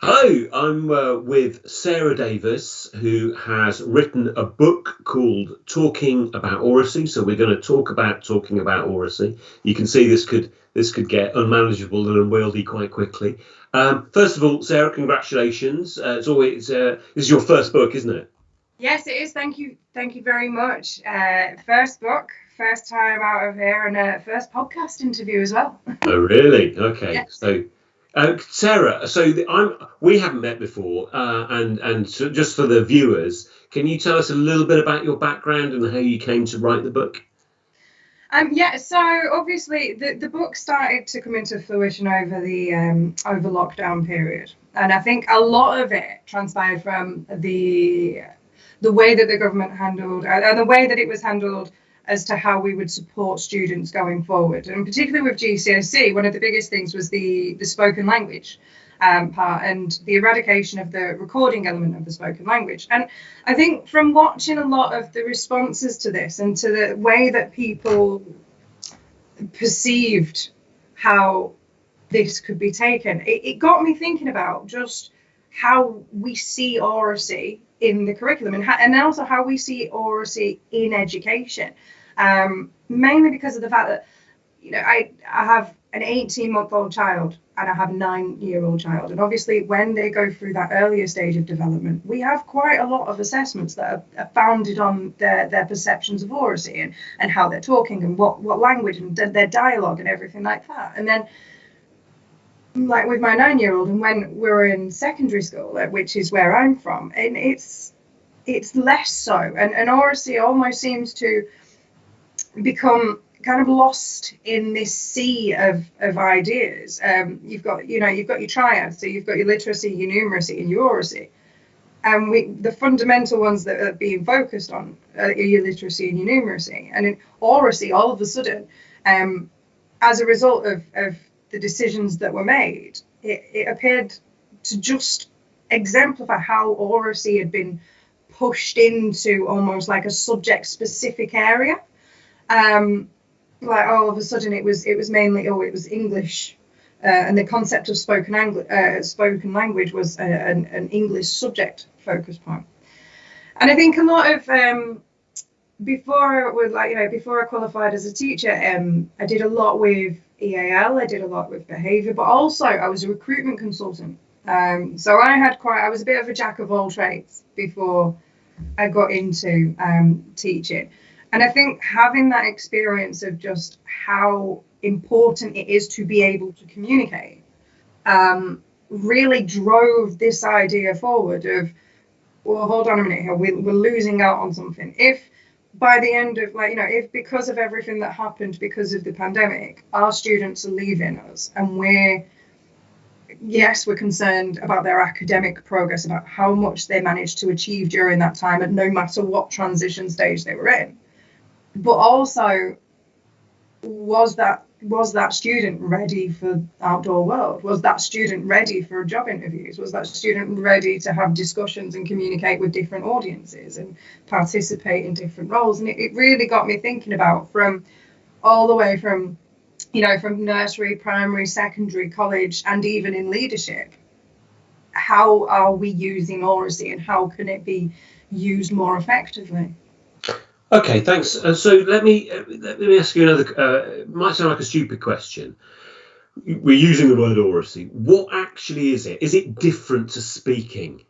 Hello, I'm with Sarah Davies, who has written a book called Talking About Oracy. So we're going to talk about talking about Oracy. You can see this could get unmanageable and unwieldy quite quickly. First of all, Sarah, congratulations. It's always this is your first book, isn't it? Yes, it is. Thank you very much. First book, first time out of here, and first podcast interview as well. Oh, really? Okay. Yes. So, Sarah, we haven't met before, and so just for the viewers, can you tell us a little bit about your background and how you came to write the book? Yeah. So obviously, the book started to come into fruition over the over lockdown period, and I think a lot of it transpired from the way that the government handled and the way that it was handled as to how we would support students going forward. And particularly with GCSE, one of the biggest things was the spoken language part and the eradication of the recording element of the spoken language. And I think from watching a lot of the responses to this and to the way that people perceived how this could be taken, it got me thinking about just how we see oracy in the curriculum and also how we see oracy in education, mainly because of the fact that I have an 18-month-old child and I have a 9-year-old child, and obviously when they go through that earlier stage of development, we have quite a lot of assessments that are founded on their perceptions of oracy and how they're talking and what language and their dialogue and everything like that. And then like with my 9-year-old, and when we're in secondary school, which is where I'm from, and it's less so, and oracy almost seems to become kind of lost in this sea of ideas. You've got your triads, so you've got your literacy, your numeracy, and your oracy. And the fundamental ones that are being focused on are your literacy and your numeracy. And in oracy, all of a sudden, as a result of the decisions that were made, it appeared to just exemplify how oracy had been pushed into almost like a subject-specific area. Like all of a sudden it was mainly it was English, and the concept of spoken language was an English subject focus point. And I think a lot of before I qualified as a teacher, I did a lot with EAL, I did a lot with behaviour, but also I was a recruitment consultant. So I was a bit of a jack of all trades before I got into teaching. And I think having that experience of just how important it is to be able to communicate really drove this idea forward of, well, hold on a minute here, we're losing out on something. If by the end of if because of everything that happened because of the pandemic, our students are leaving us and we're concerned about their academic progress, about how much they managed to achieve during that time, and no matter what transition stage they were in. But also, was that student ready for the outdoor world? Was that student ready for job interviews? Was that student ready to have discussions and communicate with different audiences and participate in different roles? And it really got me thinking about all the way from nursery, primary, secondary, college, and even in leadership. How are we using oracy and how can it be used more effectively? Okay, thanks. So let me ask you another. Might sound like a stupid question. We're using the word oracy. What actually is it? Is it different to speaking?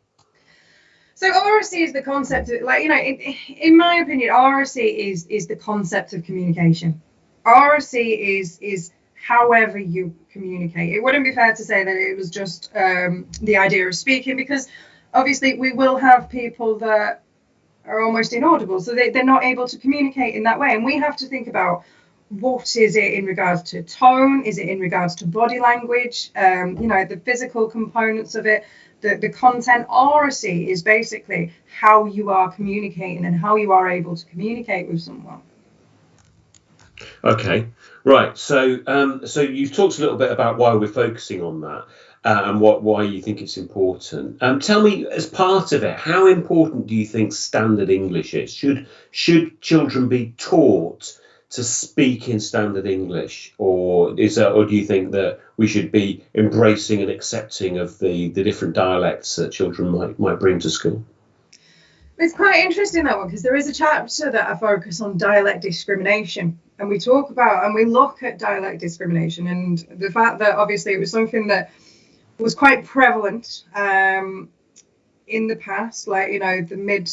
So oracy is the concept of, in my opinion, oracy is the concept of communication. Oracy is however you communicate. It wouldn't be fair to say that it was just the idea of speaking, because obviously we will have people that are almost inaudible, so they're not able to communicate in that way, and we have to think about what is it in regards to tone, is it in regards to body language, the physical components of it, the content. Oracy is basically how you are communicating and how you are able to communicate with someone. Okay, right. So you've talked a little bit about why we're focusing on that. And why you think it's important. Tell me, as part of it, how important do you think standard English is? Should children be taught to speak in standard English, or do you think that we should be embracing and accepting of the different dialects that children might bring to school? It's quite interesting, that one, because there is a chapter that I focus on dialect discrimination, and we talk about and we look at dialect discrimination and the fact that obviously it was something that was quite prevalent in the past, like, you know, the mid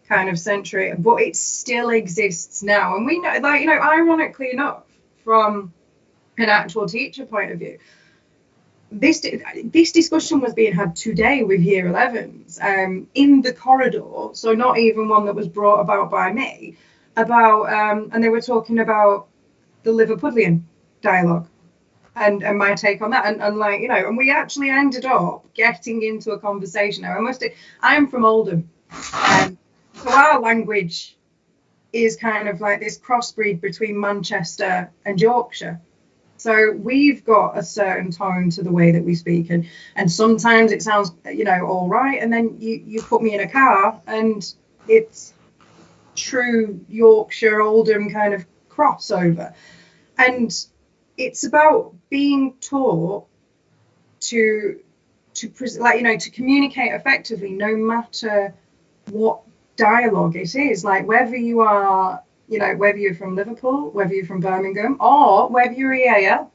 kind of century, but it still exists now. And we know, like, you know, ironically enough, from an actual teacher point of view, this discussion was being had today with year 11s in the corridor, so not even one that was brought about by me, about and they were talking about the Liverpudlian dialogue and my take on that, and like, you know, and we actually ended up getting into a conversation. Now, I am from Oldham, so our language is kind of like this crossbreed between Manchester and Yorkshire. So we've got a certain tone to the way that we speak, and sometimes it sounds, you know, all right, and then you put me in a car and it's true Yorkshire Oldham kind of crossover. And it's about being taught to like, you know, to communicate effectively, no matter what dialogue it is, like whether you are, you know, whether you're from Liverpool, whether you're from Birmingham, or whether you're EAL.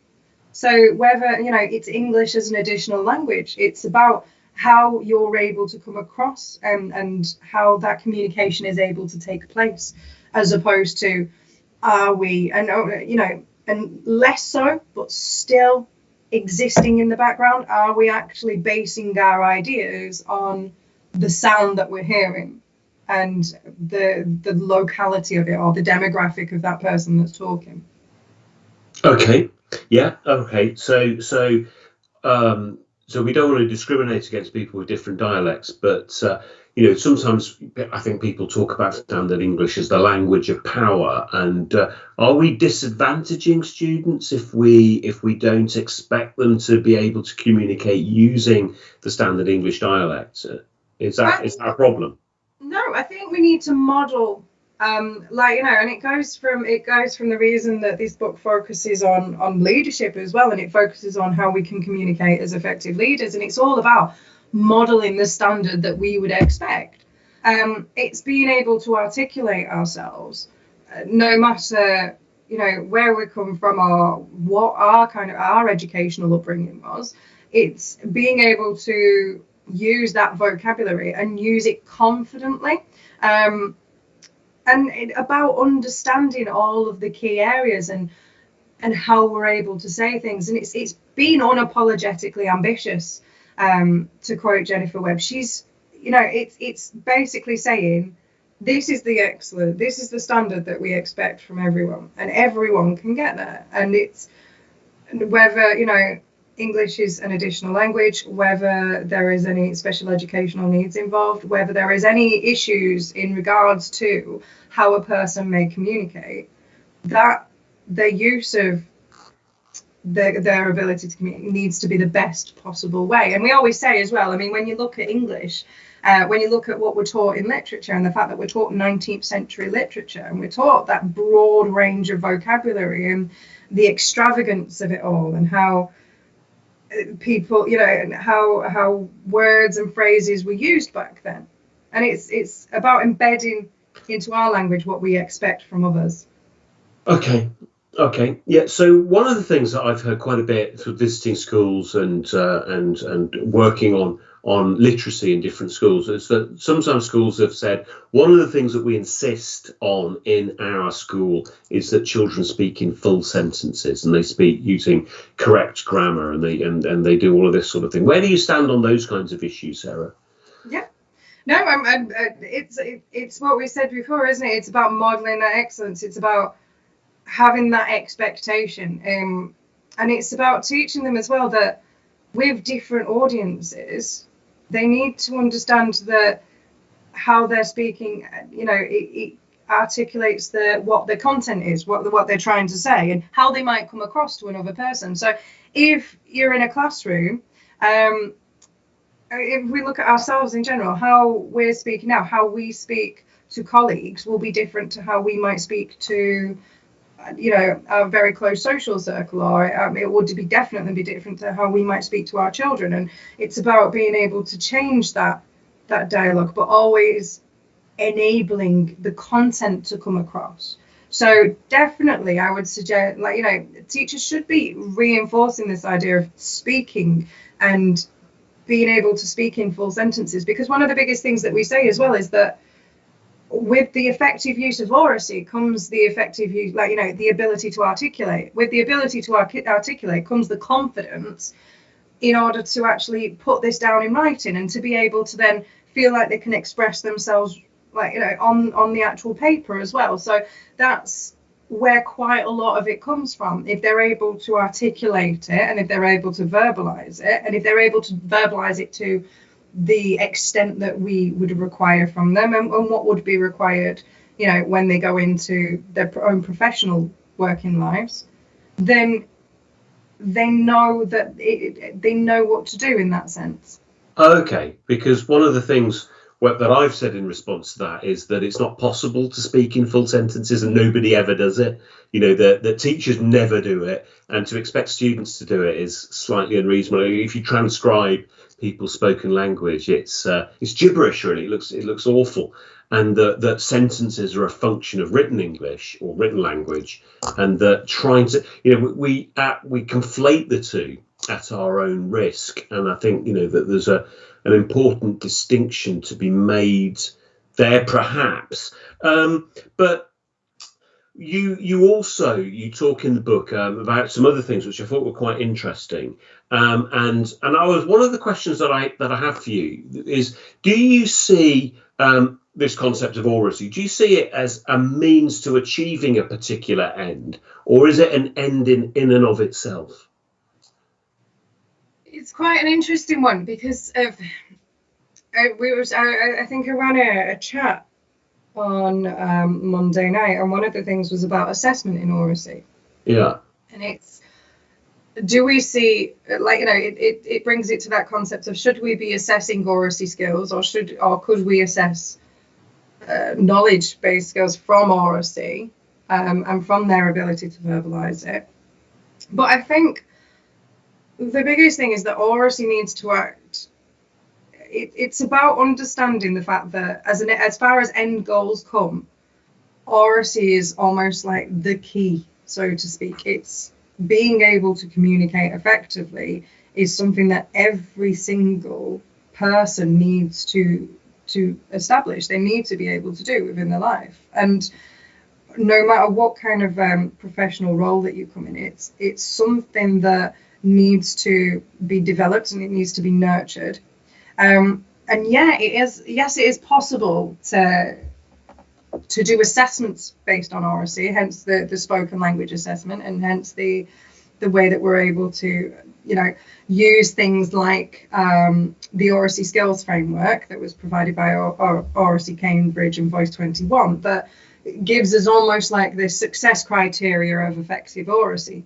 So whether, you know, it's English as an additional language, it's about how you're able to come across and how that communication is able to take place, as opposed to are we, and, you know, and less so, but still existing in the background, are we actually basing our ideas on the sound that we're hearing and the locality of it, or the demographic of that person that's talking? Okay. Yeah. Okay. So we don't want to discriminate against people with different dialects, but you know, sometimes I think people talk about standard English as the language of power, and are we disadvantaging students if we don't expect them to be able to communicate using the standard English dialect? Is that a problem? No, I think we need to model, like, you know, and it goes from the reason that this book focuses on leadership as well, and it focuses on how we can communicate as effective leaders, and it's all about modeling the standard that we would expect. It's being able to articulate ourselves, no matter, you know, where we come from or what our educational upbringing was. It's being able to use that vocabulary and use it confidently, and about understanding all of the key areas and how we're able to say things. And it's being unapologetically ambitious, to quote Jennifer Webb. She's, you know, it's basically saying this is the excellent, this is the standard that we expect from everyone, and everyone can get there. And it's whether, you know, English is an additional language, whether there is any special educational needs involved, whether there is any issues in regards to how a person may communicate, that the use of their ability to communicate needs to be the best possible way. And we always say as well, I mean, when you look at English, when you look at what we're taught in literature, and the fact that we're taught 19th century literature, and we're taught that broad range of vocabulary and the extravagance of it all, and how people, you know, and how words and phrases were used back then. And it's about embedding into our language what we expect from others. Okay, yeah. So one of the things that I've heard quite a bit through visiting schools and working on literacy in different schools is that sometimes schools have said one of the things that we insist on in our school is that children speak in full sentences, and they speak using correct grammar, and they do all of this sort of thing. Where do you stand on those kinds of issues, Sarah? Yeah. No, it's what we said before, isn't it? It's about modeling that excellence. It's about having that expectation, and it's about teaching them as well that with different audiences, they need to understand that how they're speaking, you know, it articulates what the content is, what they're trying to say, and how they might come across to another person. So if you're in a classroom, if we look at ourselves in general, how we're speaking now, how we speak to colleagues will be different to how we might speak to a very close social circle, or it would be definitely be different to how we might speak to our children. And it's about being able to change that dialogue, but always enabling the content to come across. So definitely I would suggest, teachers should be reinforcing this idea of speaking and being able to speak in full sentences, because one of the biggest things that we say as well is that with the effective use of oracy comes the effective use, the ability to articulate. With the ability to articulate comes the confidence in order to actually put this down in writing and to be able to then feel like they can express themselves on the actual paper as well. So that's where quite a lot of it comes from. If they're able to articulate it, and if they're able to verbalize it, and if they're able to verbalize it to the extent that we would require from them, and what would be required, when they go into their own professional working lives, then they know that they know what to do in that sense. Okay, because one of the things that I've said in response to that is that it's not possible to speak in full sentences, and nobody ever does it. The teachers never do it, and to expect students to do it is slightly unreasonable. If you transcribe people's spoken language, it's gibberish, really. It looks awful, and that sentences are a function of written English or written language, and that trying to we conflate the two at our own risk. And I think that there's an important distinction to be made there, perhaps. But you talk in the book about some other things which I thought were quite interesting. And one of the questions that I have for you is, do you see this concept of oracy? Do you see it as a means to achieving a particular end, or is it an end in and of itself? It's quite an interesting one, because I think I ran a chat on Monday night, and one of the things was about assessment in oracy. Yeah. And do we see, it brings it to that concept of, should we be assessing oracy skills, or could we assess knowledge-based skills from oracy and from their ability to verbalize it? But I think the biggest thing is that oracy needs to act. It's about understanding the fact that as far as end goals come, oracy is almost like the key, so to speak. It's being able to communicate effectively is something that every single person needs to establish. They need to be able to do within their life. And no matter what kind of professional role that you come in, it's something that needs to be developed, and it needs to be nurtured. And yeah, it is possible to do assessments based on oracy, hence the spoken language assessment, and hence the way that we're able to use things like the Oracy skills framework that was provided by Oracy Cambridge and Voice 21, that gives us almost like this success criteria of effective oracy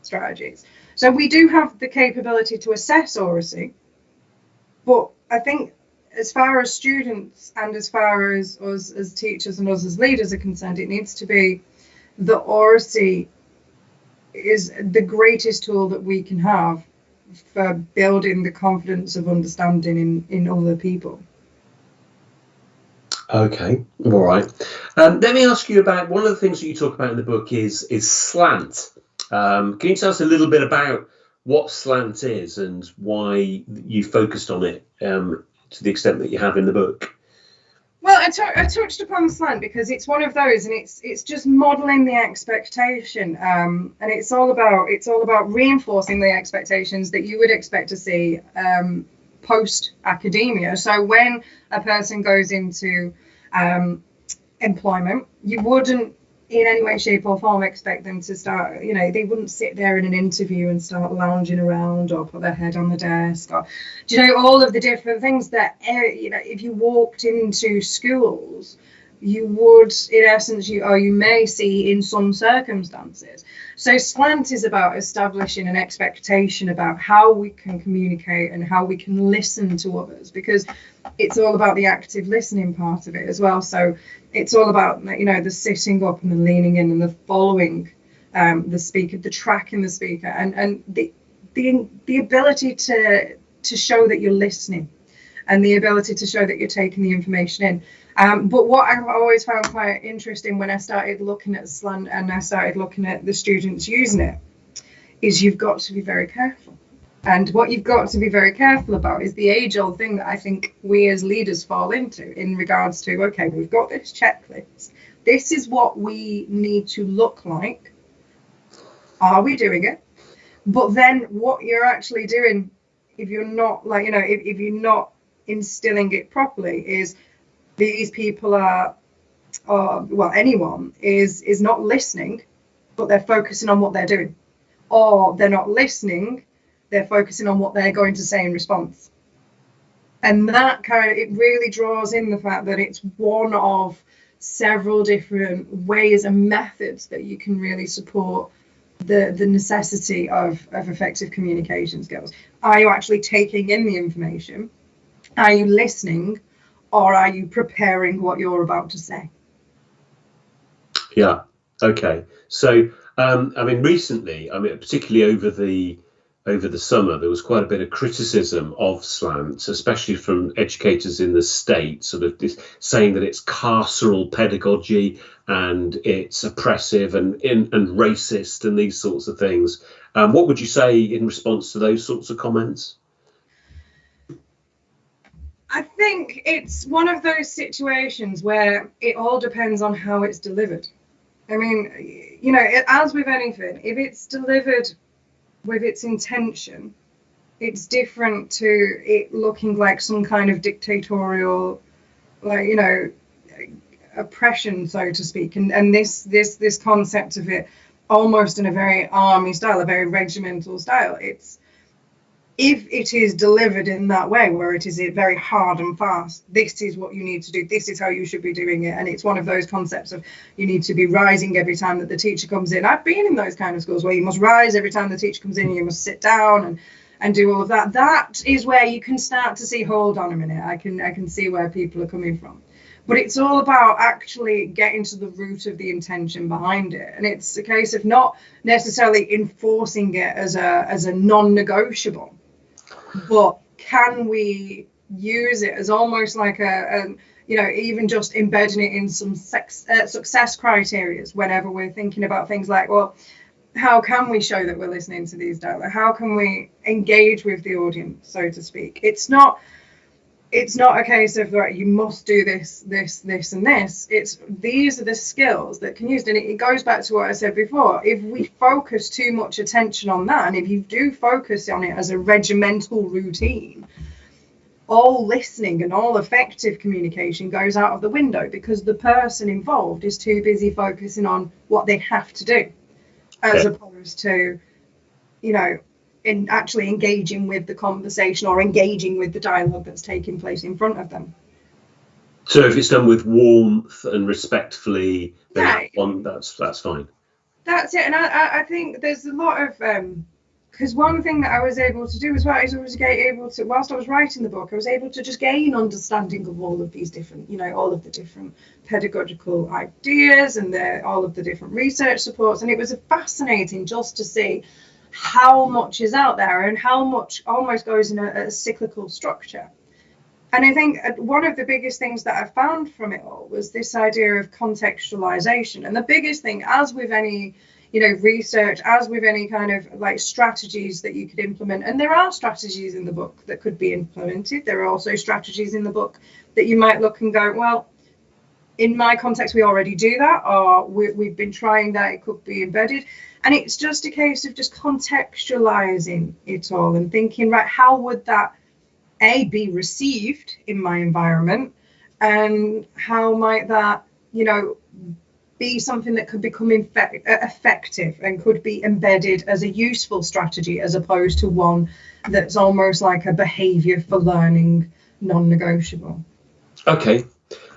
strategies. So we do have the capability to assess oracy, but I think as far as students and as far as us as teachers and us as leaders are concerned, it needs to be that oracy is the greatest tool that we can have for building the confidence of understanding in other people. Okay, all right. Let me ask you about one of the things that you talk about in the book is Slant. Can you tell us a little bit about what Slant is and why you focused on it to the extent that you have in the book? Well, I touched upon Slant because it's one of those, and it's just modelling the expectation, and it's all about reinforcing the expectations that you would expect to see post academia. So when a person goes into employment, you wouldn't in any way, shape or form expect them to start, they wouldn't sit there in an interview and start lounging around or put their head on the desk, or all of the different things that if you walked into schools, you would, in essence, you may see in some circumstances. So slant is about establishing an expectation about how we can communicate and how we can listen to others, because it's all about the active listening part of it as well. So it's all about, you know, the sitting up and the leaning in and the following the speaker, the tracking the speaker, and the ability to show that you're listening, and the ability to show that you're taking the information in. But what I've always found quite interesting when I started looking at slant and I started looking at the students using it is you've got to be very careful. And what you've got to be very careful about is the age-old thing that I think we as leaders fall into in regards to, okay, we've got this checklist. This is what we need to look like. Are we doing it? But then what you're actually doing, if you're not, like, you know, if you're not instilling it properly, is these people are, well, anyone is not listening, but they're focusing on what they're doing. Or they're not listening, they're focusing on what they're going to say in response. And that kind of, it really draws in the fact that it's one of several different ways and methods that you can really support the necessity of effective communication skills. Are you actually taking in the information? Are you listening? Or are you preparing what you're about to say? Yeah. Okay. So, I mean, recently, I mean, particularly over the summer, there was quite a bit of criticism of slant, especially from educators in the States, sort of saying that it's carceral pedagogy and it's oppressive and racist and these sorts of things. What would you say in response to those sorts of comments? I think it's one of those situations where it all depends on how it's delivered. I mean, you know, as with anything, if it's delivered with its intention, it's different to it looking like some kind of dictatorial, like, you know, oppression, so to speak. And this concept of it almost in a very army style, a very regimental style, it's, if it is delivered in that way, where it is very hard and fast, this is what you need to do, this is how you should be doing it, and it's one of those concepts of you need to be rising every time that the teacher comes in. I've been in those kind of schools where you must rise every time the teacher comes in, you must sit down and do all of that. That is where you can start to see, hold on a minute, I can see where people are coming from. But it's all about actually getting to the root of the intention behind it. And it's a case of not necessarily enforcing it as a non-negotiable, but can we use it as almost like a you know, even just embedding it in some success criteria whenever we're thinking about things like, well, how can we show that we're listening to these dialogue? How can we engage with the audience, so to speak? It's not a case of, right, you must do this, and this. It's, these are the skills that can use. And it goes back to what I said before. If we focus too much attention on that, and if you do focus on it as a regimental routine, all listening and all effective communication goes out of the window, because the person involved is too busy focusing on what they have to do, as opposed to, you know, in actually engaging with the conversation or engaging with the dialogue that's taking place in front of them. So if it's done with warmth and respectfully, then that's fine. That's it. And I think there's a lot of because one thing that I was able to do as well is I was able to, whilst I was writing the book, I was able to just gain understanding of all of these different, you know, all of the different pedagogical ideas and all of the different research supports. And it was fascinating just to see how much is out there and how much almost goes in a cyclical structure. And I think one of the biggest things that I found from it all was this idea of contextualization. And the biggest thing, as with any, you know, research, as with any kind of like strategies that you could implement, and there are strategies in the book that could be implemented. There are also strategies in the book that you might look and go, well, in my context, we already do that, or we've been trying that, it could be embedded. And it's just a case of just contextualizing it all and thinking, right, how would that be received in my environment, and how might that, you know, be something that could become effective and could be embedded as a useful strategy, as opposed to one that's almost like a behavior for learning non-negotiable. Okay.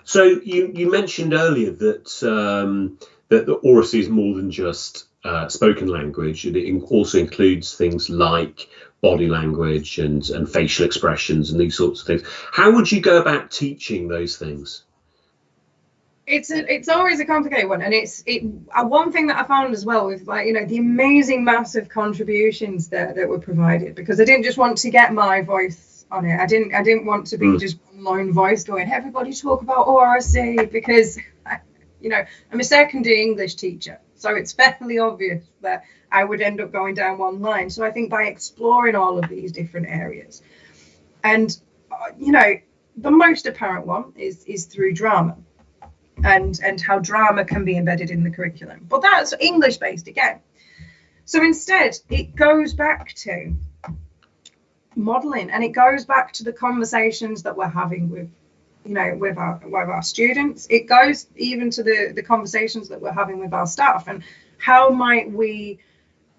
So you mentioned earlier that the oracy is more than just spoken language. It also includes things like body language and facial expressions and these sorts of things. How would you go about teaching those things? It's always a complicated one, and one thing that I found as well with, like, the amazing massive contributions that were provided, because I didn't just want to get my voice on it. I didn't want to be just one lone voice going, everybody talk about ORC, because I'm a secondary English teacher, so it's fairly obvious that I would end up going down one line. So I think by exploring all of these different areas, and the most apparent one is through drama. And how drama can be embedded in the curriculum. But that's English based again. So instead, it goes back to modeling, and it goes back to the conversations that we're having with our students. It goes even to the conversations that we're having with our staff, and how might we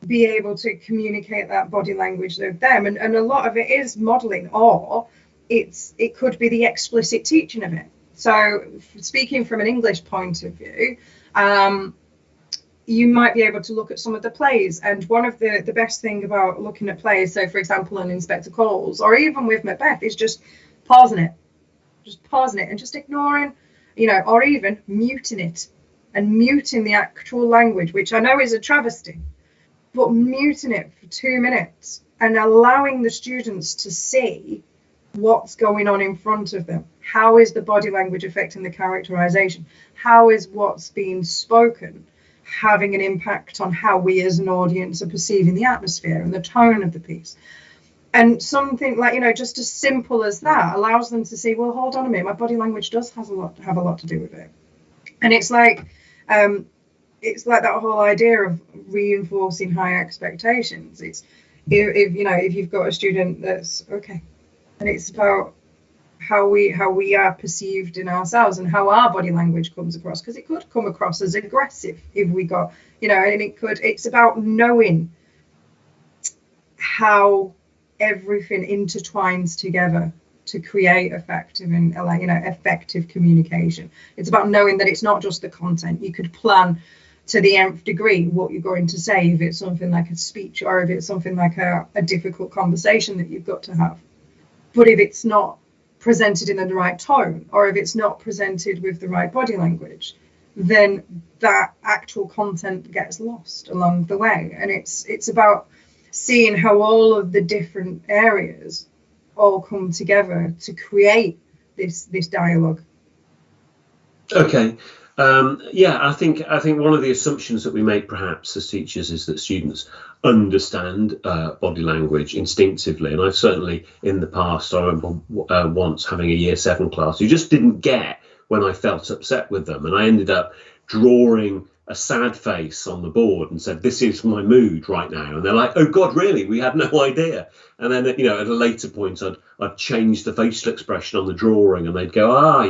be able to communicate that body language with them. And a lot of it is modeling, or it could be the explicit teaching of it. So speaking from an English point of view, you might be able to look at some of the plays. And one of the best thing about looking at plays, so for example, in Inspector Calls, or even with Macbeth, is just pausing it and just ignoring, or even muting it, and muting the actual language, which I know is a travesty, but muting it for 2 minutes and allowing the students to see what's going on in front of them. How is the body language affecting the characterization? How is what's being spoken having an impact on how we as an audience are perceiving the atmosphere and the tone of the piece? And something like, just as simple as that allows them to see, well, hold on a minute, my body language does have a lot to do with it. And it's like that whole idea of reinforcing high expectations. It's if you've got a student that's okay, and it's about how we are perceived in ourselves and how our body language comes across, because it could come across as aggressive if we got, and it's about knowing how everything intertwines together to create effective communication. It's about knowing that it's not just the content. You could plan to the nth degree what you're going to say if it's something like a speech, or if it's something like a difficult conversation that you've got to have. But if it's not presented in the right tone, or if it's not presented with the right body language, then that actual content gets lost along the way. And it's about seeing how all of the different areas all come together to create this dialogue. Okay. I think one of the assumptions that we make perhaps as teachers is that students understand body language instinctively, and I've certainly in the past, I remember once having a year 7 class who just didn't get when I felt upset with them, and I ended up drawing a sad face on the board and said, "This is my mood right now," and they're like, "Oh God, really? We had no idea." And then at a later point I'd change the facial expression on the drawing, and they'd go,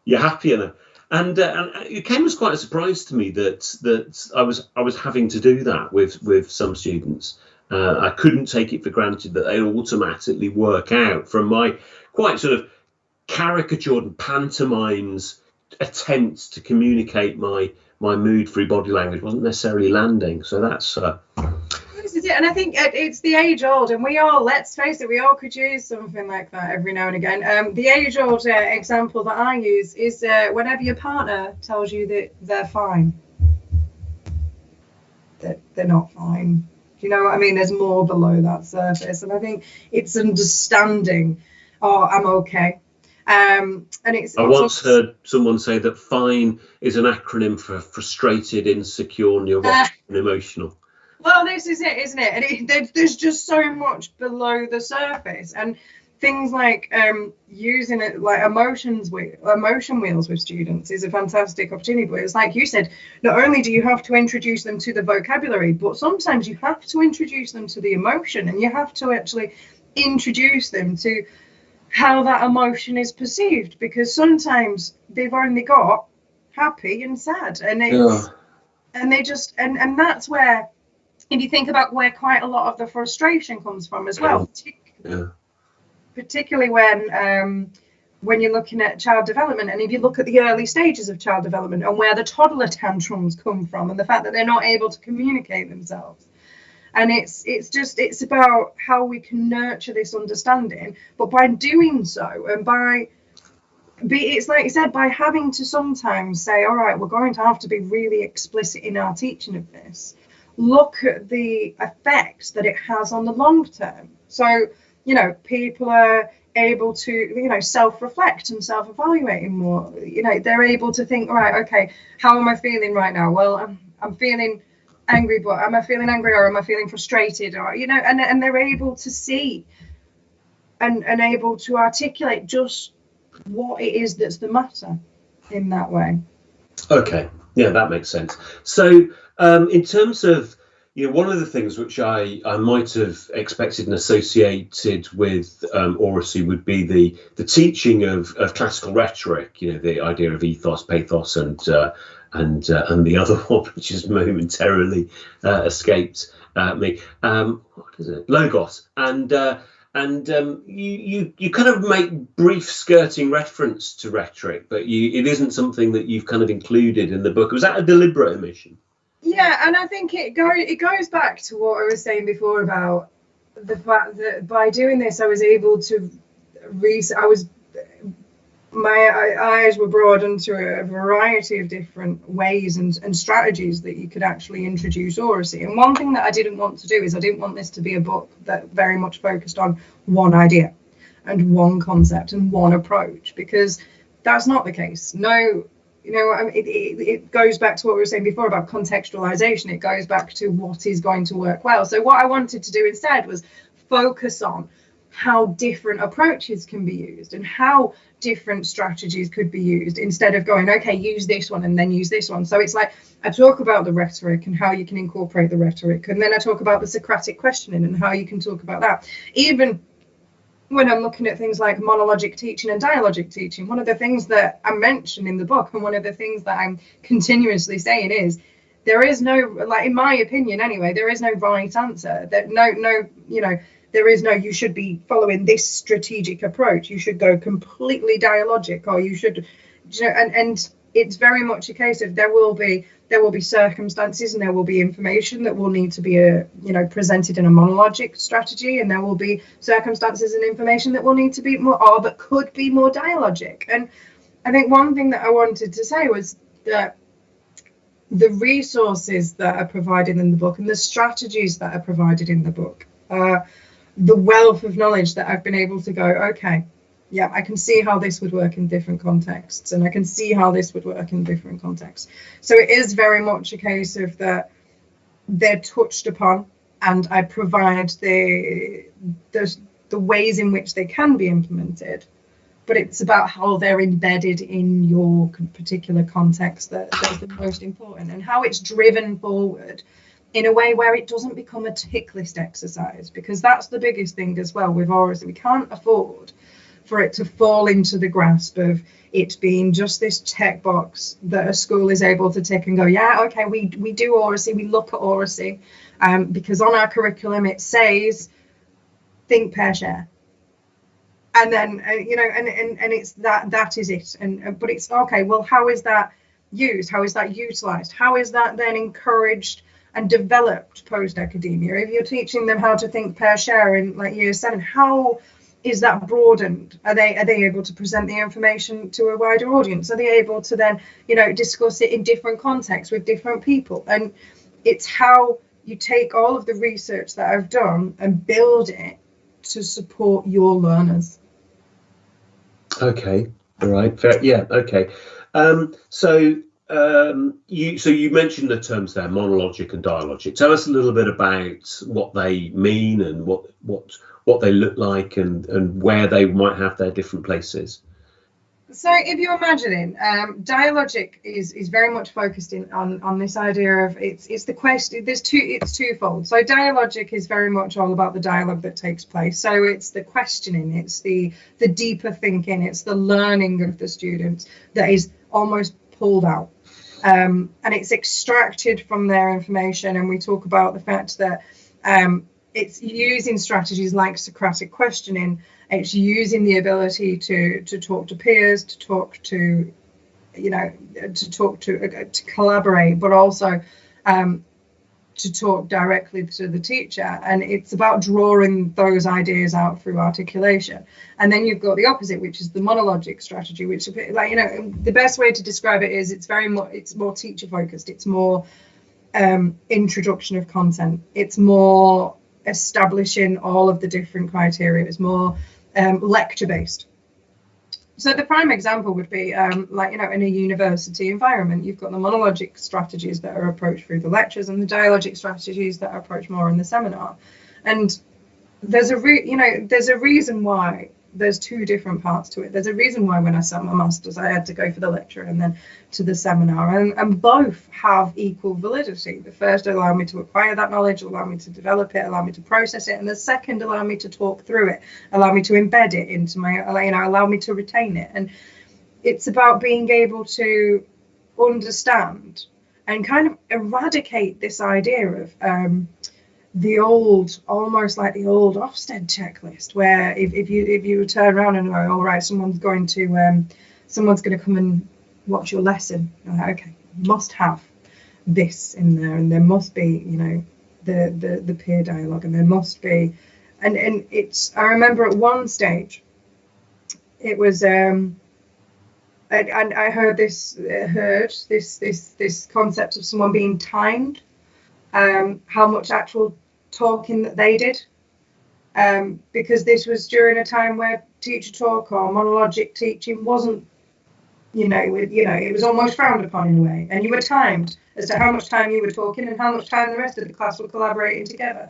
"You're happier." And it came as quite a surprise to me that I was having to do that with some students. I couldn't take it for granted that they automatically work out from my quite sort of caricatured and pantomimes attempts to communicate my mood through body language wasn't necessarily landing. So that's. This is it, and I think it's the age old, and we all, let's face it, we all could use something like that every now and again. The age old example that I use is whenever your partner tells you that they're fine, that they're not fine. Do you know what I mean? There's more below that surface, and I think it's understanding. Oh, I'm okay. And I once heard someone say that FINE is an acronym for frustrated, insecure, neurotic, and emotional. Well, this is it, isn't it? And there's just so much below the surface, and things like using it like emotion wheels with students is a fantastic opportunity. But it's like you said, not only do you have to introduce them to the vocabulary, but sometimes you have to introduce them to the emotion, and you have to actually introduce them to how that emotion is perceived, because sometimes they've only got happy and sad, and and they just and that's where, if you think about where quite a lot of the frustration comes from as well, particularly when when you're looking at child development, and if you look at the early stages of child development and where the toddler tantrums come from and the fact that they're not able to communicate themselves. And it's about how we can nurture this understanding, but by doing so, and it's like you said, by having to sometimes say, all right, we're going to have to be really explicit in our teaching of this, look at the effects that it has on the long term. So, people are able to, self-reflect and self-evaluate more. They're able to think, all right, okay, how am I feeling right now? Well, I'm feeling angry, but am I feeling angry, or am I feeling frustrated? Or, and they're able to see and able to articulate just what it is that's the matter in that way. Okay, yeah, that makes sense. So in terms of, one of the things which I might have expected and associated with Oracy would be the teaching of classical rhetoric, the idea of ethos, pathos, and the other one which has momentarily escaped me. What is it? Logos. And you kind of make brief skirting reference to rhetoric, but it isn't something that you've kind of included in the book. Was that a deliberate omission? Yeah, and I think it goes back to what I was saying before about the fact that by doing this, I was able to my eyes were broadened to a variety of different ways and strategies that you could actually introduce Oracy. And one thing that I didn't want to do is I didn't want this to be a book that very much focused on one idea and one concept and one approach, because that's not the case. No, it goes back to what we were saying before about contextualization. It goes back to what is going to work well. So what I wanted to do instead was focus on how different approaches can be used and how different strategies could be used, instead of going, okay, use this one and then use this one. So it's like I talk about the rhetoric and how you can incorporate the rhetoric, and then I talk about the Socratic questioning and how you can talk about that. Even when I'm looking at things like monologic teaching and dialogic teaching, one of the things that I mention in the book, and one of the things that I'm continuously saying is there is no, like, in my opinion anyway, there is no right answer. That there is no, you should be following this strategic approach, you should go completely dialogic, or you should, and it's very much a case of there will be circumstances and there will be information that will need to be presented in a monologic strategy, and there will be circumstances and information that will need to be more, or that could be more dialogic. And I think one thing that I wanted to say was that the resources that are provided in the book and the strategies that are provided in the book, the wealth of knowledge that I've been able to go, okay, yeah, I can see how this would work in different contexts, and I can see how this would work in different contexts. So it is very much a case of that they're touched upon, and I provide the ways in which they can be implemented, but it's about how they're embedded in your particular context that's the most important, and how it's driven forward in a way where it doesn't become a tick list exercise, because that's the biggest thing as well with Oracy. We can't afford for it to fall into the grasp of it being just this checkbox that a school is able to tick and go, yeah, okay, we do Oracy, we look at Oracy, because on our curriculum it says think, pair, share. And then, and it's that is it. But it's okay, well, how is that used? How is that utilized? How is that then encouraged and developed post-academia? If you're teaching them how to think, pair, share in like year 7, how is that broadened? Are they able to present the information to a wider audience? Are they able to then, discuss it in different contexts with different people? And it's how you take all of the research that I've done and build it to support your learners. Okay, all right, fair. Yeah, okay. So you mentioned the terms there, monologic and dialogic. Tell us a little bit about what they mean and what they look like, and where they might have their different places. So if you're imagining, dialogic is very much focused on this idea of it's the question. It's twofold. So dialogic is very much all about the dialogue that takes place. So it's the questioning, it's the deeper thinking, it's the learning of the students that is almost pulled out, and it's extracted from their information. And we talk about the fact that it's using strategies like Socratic questioning It's using the ability to talk to peers, to talk to, to collaborate, but also to talk directly to the teacher. And it's about drawing those ideas out through articulation. And then you've got the opposite, which is the monologic strategy, which, the best way to describe it is it's more teacher focused. It's more introduction of content. It's more establishing all of the different criteria. It's more lecture based. So the prime example would be in a university environment, you've got the monologic strategies that are approached through the lectures and the dialogic strategies that are approached more in the seminar. And there's a reason why there's two different parts to it. There's a reason why when I sat my masters, I had to go for the lecture and then to the seminar, and both have equal validity. The first allow me to acquire that knowledge, allow me to develop it, allow me to process it, and the second allow me to talk through it, allow me to embed it into my, allow me to retain it. And it's about being able to understand and kind of eradicate this idea of almost like the old Ofsted checklist, where if you turn around and go, all right, someone's going to come and watch your lesson, you're like, okay, you must have this in there, and there must be, the peer dialogue, and there must be, and it's, I remember at one stage, it was and I heard this concept of someone being timed. How much actual talking that they did, because this was during a time where teacher talk or monologic teaching wasn't, it was almost frowned upon in a way, and you were timed as to how much time you were talking and how much time the rest of the class were collaborating together.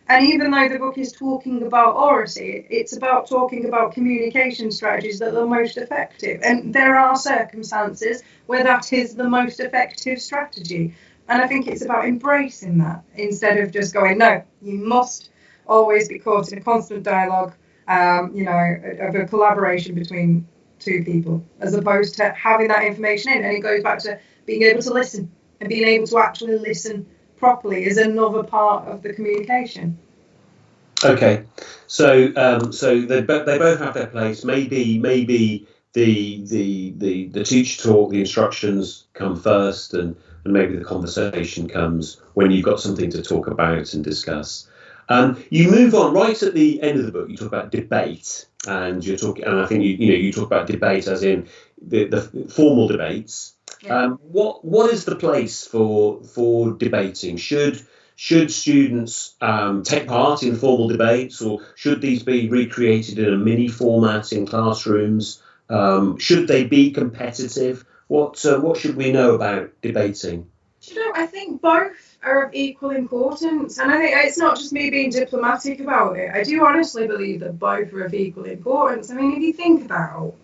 And even though the book is talking about oracy, it's about talking about communication strategies that are most effective, and there are circumstances where that is the most effective strategy. And I think it's about embracing that instead of just going, no, you must always be caught in a constant dialogue, of a collaboration between two people, as opposed to having that information in. And it goes back to being able to listen, and being able to actually listen properly is another part of the communication. Okay, so they both have their place. Maybe the teacher talk, the instructions come first, and maybe the conversation comes when you've got something to talk about and discuss. You move on right at the end of the book. You talk about debate, and you're talking, and I think you talk about debate as in the formal debates. Yeah. What is the place for debating? Should students take part in formal debates, or should these be recreated in a mini format in classrooms? Should they be competitive? What should we know about debating? I think both are of equal importance, and I think it's not just me being diplomatic about it. I do honestly believe that both are of equal importance. I mean, if you think about,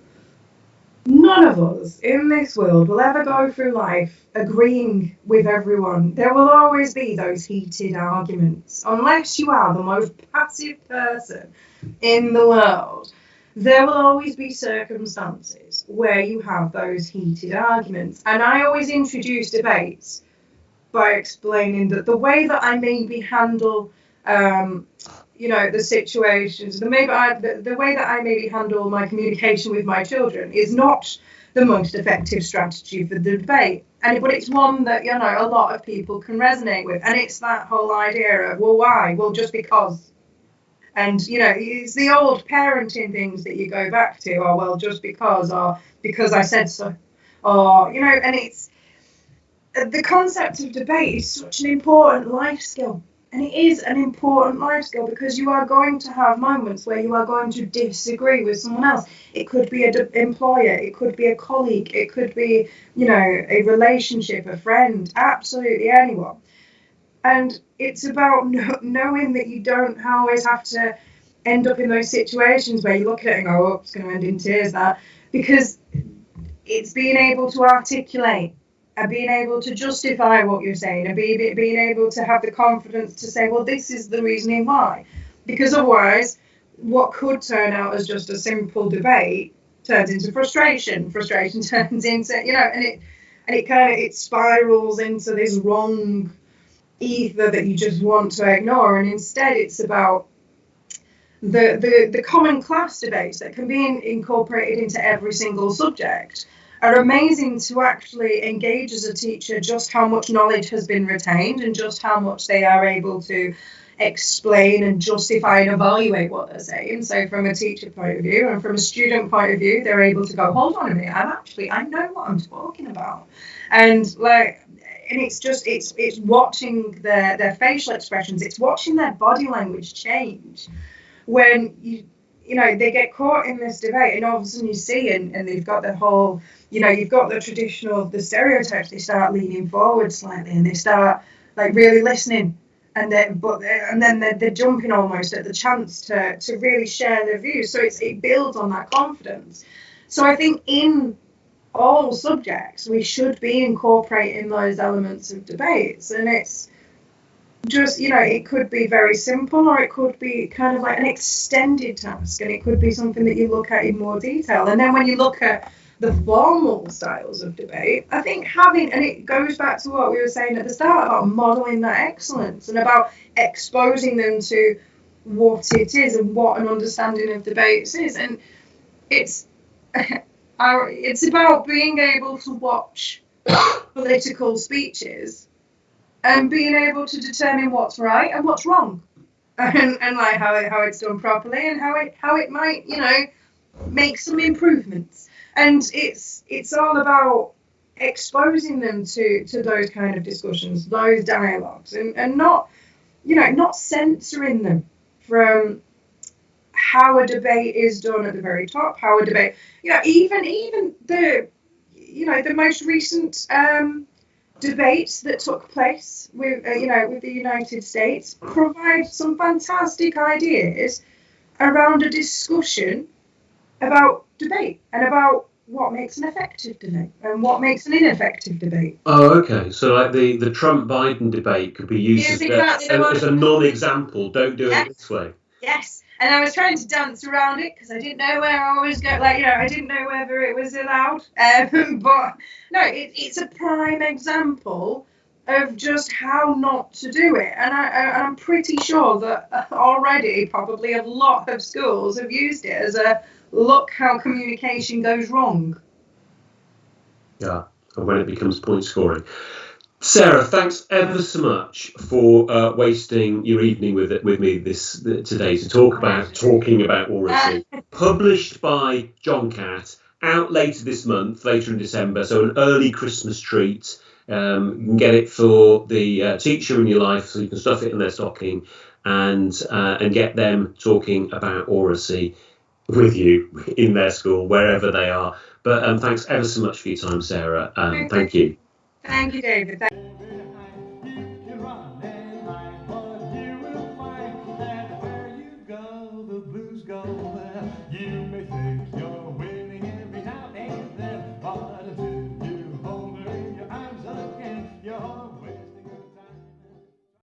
none of us in this world will ever go through life agreeing with everyone. There will always be those heated arguments. Unless you are the most passive person in the world, there will always be circumstances where you have those heated arguments. And I always introduce debates by explaining that the way that I maybe handle the situations, the way that I maybe handle my communication with my children is not the most effective strategy for the debate. But it's one that, a lot of people can resonate with. And it's that whole idea of, well, why? Well, just because. And, it's the old parenting things that you go back to, or, well, just because, or because I said so. Or, and it's, the concept of debate is such an important life skill. And it is an important life skill, because you are going to have moments where you are going to disagree with someone else. It could be an employer, it could be a colleague, it could be, a relationship, a friend, absolutely anyone. And it's about knowing that you don't always have to end up in those situations where you look at it and go, oh, it's going to end in tears, that. Because it's being able to articulate and being able to justify what you're saying, and being able to have the confidence to say, well, this is the reasoning why. Because otherwise, what could turn out as just a simple debate turns into frustration. Frustration turns into, and it spirals into this wrong ether that you just want to ignore. And instead, it's about the common class debates that can be incorporated into every single subject are amazing to actually engage as a teacher just how much knowledge has been retained and just how much they are able to explain and justify and evaluate what they're saying. So from a teacher point of view and from a student point of view, they're able to go, hold on a minute, I know what I'm talking about. And it's watching their facial expressions, it's watching their body language change when they get caught in this debate, and all of a sudden you see, and they've got the whole, you've got the traditional, the stereotypes. They start leaning forward slightly, and they start like really listening, and then they're jumping almost at the chance to really share their views. So it builds on that confidence. So I think in all subjects we should be incorporating those elements of debates, and it's just, it could be very simple, or it could be kind of like an extended task, and it could be something that you look at in more detail. And then when you look at the formal styles of debate, I think and it goes back to what we were saying at the start about modeling that excellence and about exposing them to what it is and what an understanding of debates is. And it's about being able to watch political speeches and being able to determine what's right and what's wrong, and like how it's done properly, and how it might make some improvements. And it's all about exposing them to those kind of discussions, those dialogues, and not censoring them from how a debate is done at the very top, how a debate, even the most recent debates that took place with the United States provide some fantastic ideas around a discussion about debate and about what makes an effective debate and what makes an ineffective debate. Oh, okay. So like the Trump-Biden debate could be used as a non-example. Don't do it this way. Yes. And I was trying to dance around it because I didn't know where I was going. I didn't know whether it was allowed. But no, it's a prime example of just how not to do it. And I'm pretty sure that already probably a lot of schools have used it as a look how communication goes wrong. Yeah, and when it becomes point scoring. Sarah, thanks ever so much for wasting your evening with me today to talking about Oracy. Published by John Catt, out later this month, later in December, so an early Christmas treat. You can get it for the teacher in your life, so you can stuff it in their stocking and get them talking about Oracy with you in their school, wherever they are. But thanks ever so much for your time, Sarah. Thank you. Thank you, David.